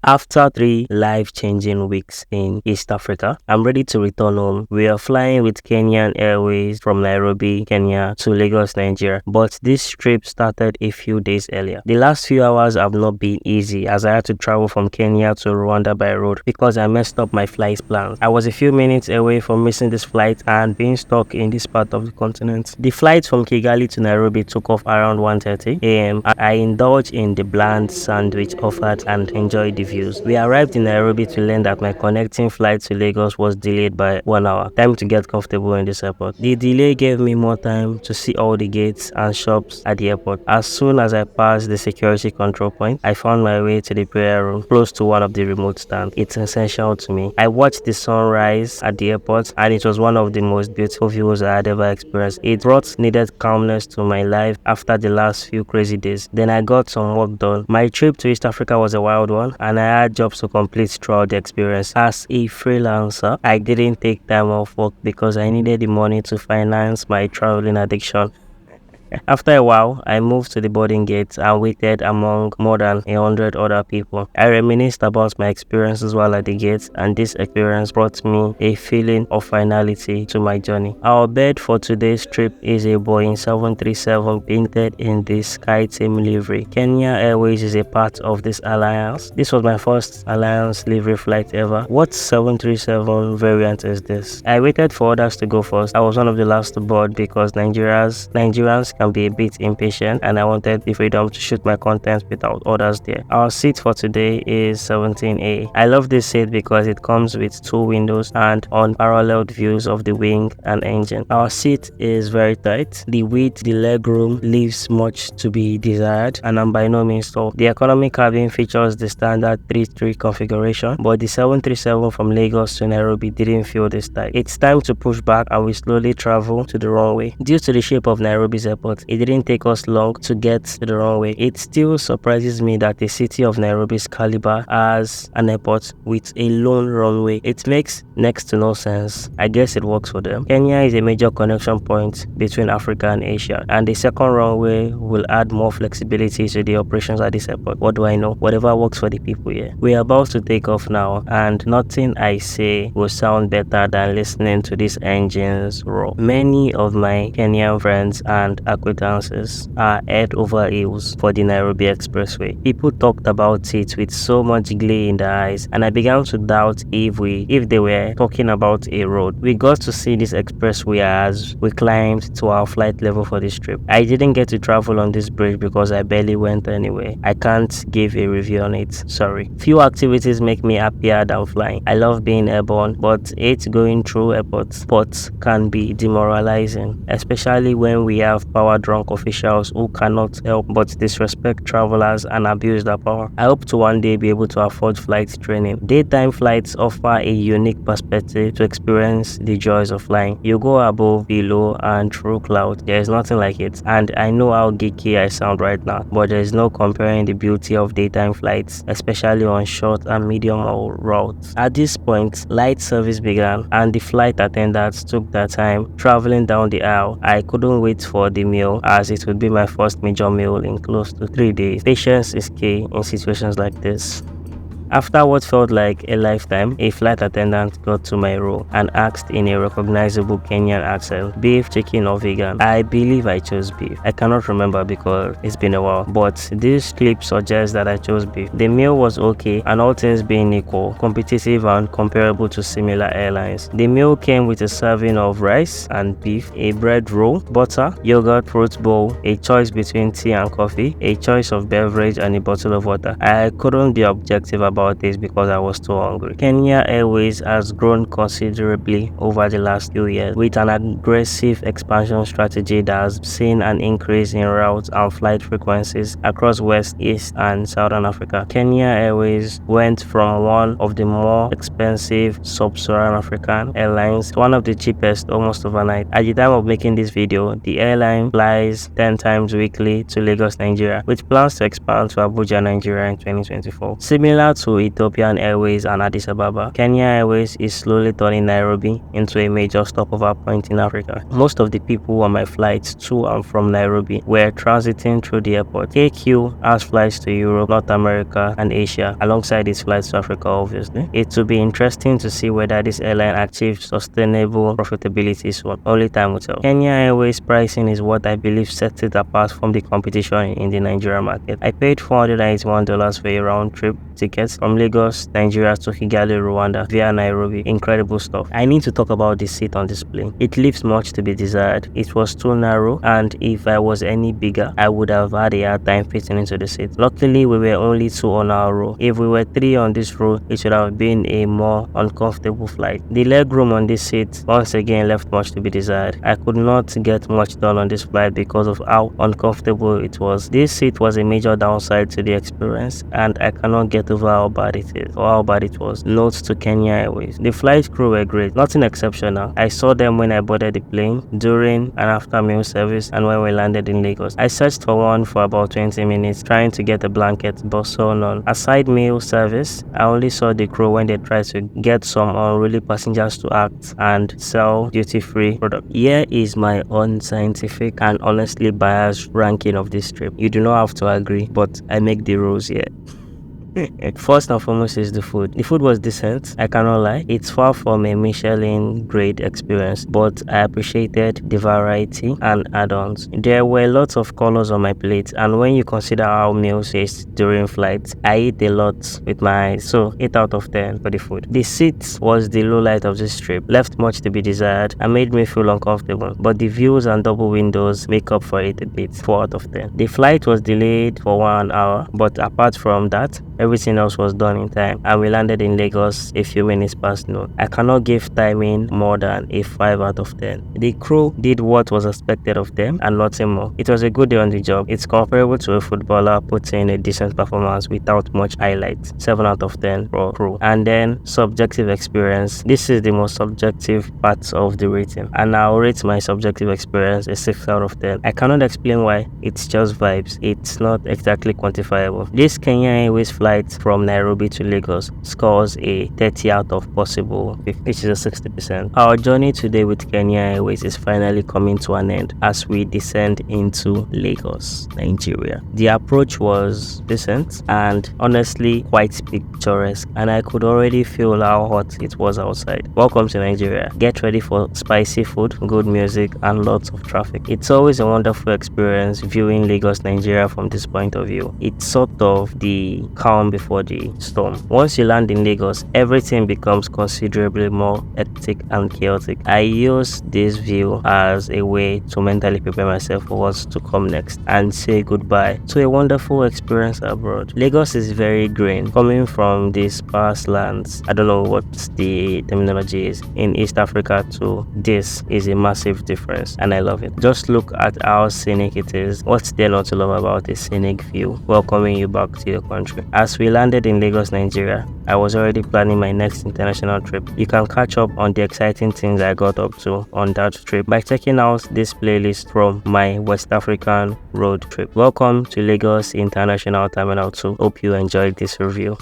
After 3 life-changing weeks in East Africa, I'm ready to return home. We are flying with Kenyan Airways from Nairobi, Kenya to Lagos, Nigeria, but this trip started a few days earlier. The last few hours have not been easy as I had to travel from Kenya to Rwanda by road because I messed up my flight plans. I was a few minutes away from missing this flight and being stuck in this part of the continent. The flight from Kigali to Nairobi took off around 1:30 a.m. I indulged in the bland sandwich offered and enjoyed the view. We arrived in Nairobi to learn that my connecting flight to Lagos was delayed by 1 hour. Time to get comfortable in this airport. The delay gave me more time to see all the gates and shops at the airport. As soon as I passed the security control point, I found my way to the prayer room close to one of the remote stands. It's essential to me. I watched the sunrise at the airport and it was one of the most beautiful views I had ever experienced. It brought needed calmness to my life after the last few crazy days. Then I got some work done. My trip to East Africa was a wild one and I had jobs to complete throughout the experience. As a freelancer, I didn't take time off work because I needed the money to finance my traveling addiction. After a while, I moved to the boarding gate and waited among more than 100 other people. I reminisced about my experiences while at the gate, and this experience brought me a feeling of finality to my journey. Our bed for today's trip is a Boeing 737 painted in the Sky Team livery. Kenya Airways is a part of this alliance. This was my first alliance livery flight ever. What 737 variant is this? I waited for others to go first. I was one of the last to board because Nigerians can be a bit impatient and I wanted the freedom to shoot my content without others there. Our seat for today is 17A. I love this seat because it comes with 2 windows and unparalleled views of the wing and engine. Our seat is very tight. The width, the leg room leaves much to be desired and I'm by no means tall. The economy cabin features the standard 3-3 configuration, but the 737 from Lagos to Nairobi didn't feel this tight. It's time to push back and we slowly travel to the runway. Due to the shape of Nairobi's airport, it didn't take us long to get to the runway. It still surprises me that a city of Nairobi's caliber has an airport with a lone runway. It makes next to no sense. I guess it works for them. Kenya is a major connection point between Africa and Asia, and the second runway will add more flexibility to the operations at this airport. What do I know? Whatever works for the people here. We are about to take off now, and nothing I say will sound better than listening to these engines roar. Many of my Kenyan friends and acquaintances are head over heels for the Nairobi Expressway. People talked about it with so much glee in their eyes, and I began to doubt if they were talking about a road. We got to see this expressway as we climbed to our flight level for this trip. I didn't get to travel on this bridge because I barely went anywhere. I can't give a review on it, sorry. Few activities make me happier than flying. I love being airborne, but going through airports can be demoralizing, especially when we have power-drunk officials who cannot help but disrespect travelers and abuse their power. I hope to one day be able to afford flight training. Daytime flights offer a unique perspective to experience the joys of flying. You go above, below, and through clouds. There is nothing like it. And I know how geeky I sound right now, but there is no comparing the beauty of daytime flights, especially on short and medium haul routes. At this point, light service began, and the flight attendants took their time traveling down the aisle. I couldn't wait for the meal as it would be my first major meal in close to 3 days. Patience is key in situations like this. After what felt like a lifetime, a flight attendant got to my row and asked in a recognizable Kenyan accent, beef, chicken or vegan? I believe I chose beef. I cannot remember because it's been a while, but this clip suggests that I chose beef. The meal was okay and all things being equal, competitive and comparable to similar airlines. The meal came with a serving of rice and beef, a bread roll, butter, yogurt, fruit bowl, a choice between tea and coffee, a choice of beverage and a bottle of water. I couldn't be objective about this because I was too hungry. Kenya Airways has grown considerably over the last few years with an aggressive expansion strategy that has seen an increase in routes and flight frequencies across West, East, and Southern Africa. Kenya Airways went from one of the more expensive sub-Saharan African airlines to one of the cheapest almost overnight. At the time of making this video, the airline flies 10 times weekly to Lagos, Nigeria, with plans to expand to Abuja, Nigeria in 2024. Similar to to Ethiopian Airways and Addis Ababa. Kenya Airways is slowly turning Nairobi into a major stopover point in Africa. Most of the people on my flights to and from Nairobi were transiting through the airport. KQ has flights to Europe, North America, and Asia, alongside its flights to Africa, obviously. It will be interesting to see whether this airline achieves sustainable profitability soon. Only time will tell. Kenya Airways pricing is what I believe sets it apart from the competition in the Nigerian market. I paid $481 for a round-trip ticket from Lagos, Nigeria to Kigali, Rwanda via Nairobi. Incredible stuff. I need to talk about the seat on this plane. It leaves much to be desired. It was too narrow, and if I was any bigger, I would have had a hard time fitting into the seat. Luckily, we were only 2 on our row. If we were 3 on this row, it should have been a more uncomfortable flight. The legroom on this seat once again left much to be desired. I could not get much done on this flight because of how uncomfortable it was. This seat was a major downside to the experience, and I cannot get over how bad it is or how bad it was. Notes to Kenya Airways. The flight crew were great, nothing exceptional. I saw them when I boarded the plane, during and after meal service, and when we landed in Lagos. I searched for one for about 20 minutes trying to get a blanket, but saw none. Aside meal service, I only saw the crew when they tried to get some unruly passengers to act and sell duty-free products. Here is my unscientific and honestly biased ranking of this trip. You do not have to agree, but I make the rules here. First and foremost is the food. The food was decent, I cannot lie. It's far from a Michelin grade experience, but I appreciated the variety and add-ons. There were lots of colors on my plate, and when you consider how meals taste during flights, I eat a lot with my eyes, so 8 out of 10 for the food. The seat was the low light of this trip, left much to be desired and made me feel uncomfortable, but the views and double windows make up for it a bit, 4 out of 10. The flight was delayed for 1 hour, but apart from that, everything else was done in time, and we landed in Lagos a few minutes past noon. I cannot give timing more than a 5 out of 10. The crew did what was expected of them and nothing more. It was a good day on the job. It's comparable to a footballer putting a decent performance without much highlights. 7 out of 10 for crew. And then subjective experience. This is the most subjective part of the rating, and I'll rate my subjective experience a 6 out of 10. I cannot explain why. It's just vibes. It's not exactly quantifiable. This Kenya Airways flight from Nairobi to Lagos scores a 30 out of possible 50, which is a 60%. Our journey today with Kenya Airways is finally coming to an end as we descend into Lagos, Nigeria. The approach was decent and honestly quite picturesque, and I could already feel how hot it was outside. Welcome to Nigeria. Get ready for spicy food, good music, and lots of traffic. It's always a wonderful experience viewing Lagos, Nigeria from this point of view. It's sort of the calm before the storm. Once you land in Lagos, everything becomes considerably more hectic and chaotic. I use this view as a way to mentally prepare myself for what's to come next and say goodbye to a wonderful experience abroad. Lagos is very green. Coming from these past lands, I don't know what the terminology is, in East Africa to this is a massive difference, and I love it. Just look at how scenic it is. What's there not to love about a scenic view welcoming you back to your country? As we landed in Lagos, Nigeria, I was already planning my next international trip. You can catch up on the exciting things I got up to on that trip by checking out this playlist from my West African road trip. Welcome to Lagos International Terminal 2. Hope you enjoyed this review.